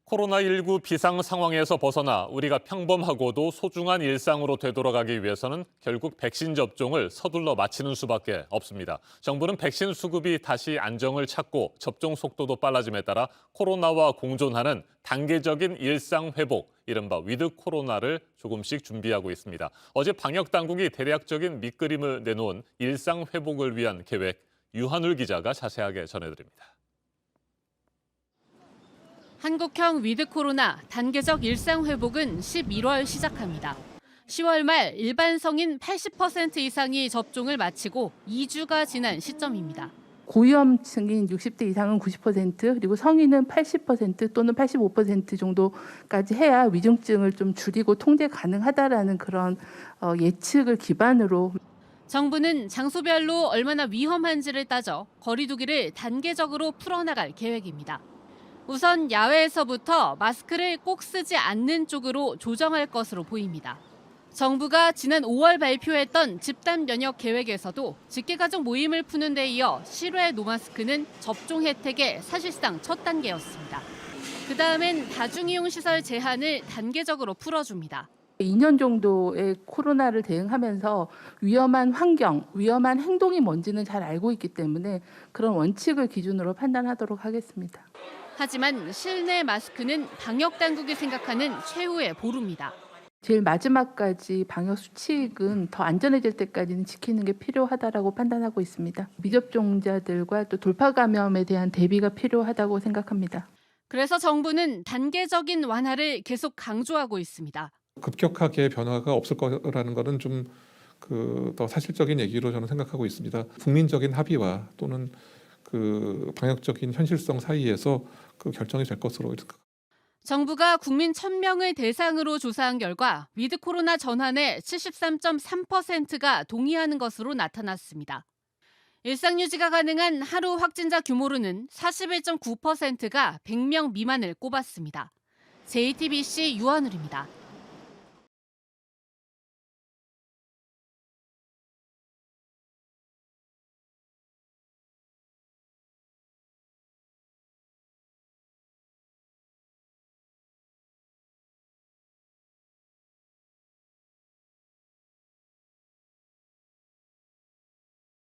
코로나19 비상 상황에서 벗어나 우리가 평범하고도 소중한 일상으로 되돌아가기 위해서는 결국 백신 접종을 서둘러 마치는 수밖에 없습니다. 정부는 백신 수급이 다시 안정을 찾고 접종 속도도 빨라짐에 따라 코로나와 공존하는 단계적인 일상 회복, 이른바 위드 코로나를 조금씩 준비하고 있습니다. 어제 방역 당국이 대략적인 밑그림을 내놓은 일상 회복을 위한 계획, 유한울 기자가 자세하게 전해드립니다. 한국형 위드 코로나 단계적 일상 회복은 11월 시작합니다. 10월 말 일반 성인 80% 이상이 접종을 마치고 2주가 지난 시점입니다. 고위험층인 60대 이상은 90%, 그리고 성인은 80% 또는 85% 정도까지 해야 위중증을 좀 줄이고 통제 가능하다라는 그런 예측을 기반으로 정부는 장소별로 얼마나 위험한지를 따져 거리 두기를 단계적으로 풀어나갈 계획입니다. 우선 야외에서부터 마스크를 꼭 쓰지 않는 쪽으로 조정할 것으로 보입니다. 정부가 지난 5월 발표했던 집단 면역 계획에서도 직계가족 모임을 푸는 데 이어 실외 노마스크는 접종 혜택의 사실상 첫 단계였습니다. 그다음엔 다중이용 시설 제한을 단계적으로 풀어줍니다. 2년 정도의 코로나를 대응하면서 위험한 환경, 위험한 행동이 뭔지는 잘 알고 있기 때문에 그런 원칙을 기준으로 판단하도록 하겠습니다. 하지만 실내 마스크는 방역 당국이 생각하는 최후의 보루입니다. 제일 마지막까지 방역 수칙은 더 안전해질 때까지는 지키는 게 필요하다라고 판단하고 있습니다. 미접종자들과 또 돌파 감염에 대한 대비가 필요하다고 생각합니다. 그래서 정부는 단계적인 완화를 계속 강조하고 있습니다. 급격하게 변화가 없을 거라는 것은 좀 더 사실적인 얘기로 저는 생각하고 있습니다. 국민적인 합의와 또는 방역적인 현실성 사이에서 결정이 될 것으로. 정부가 국민 1,000명을 대상으로 조사한 결과 위드 코로나 전환에 73.3%가 동의하는 것으로 나타났습니다. 일상 유지가 가능한 하루 확진자 규모로는 41.9%가 100명 미만을 꼽았습니다. JTBC 유한울입니다.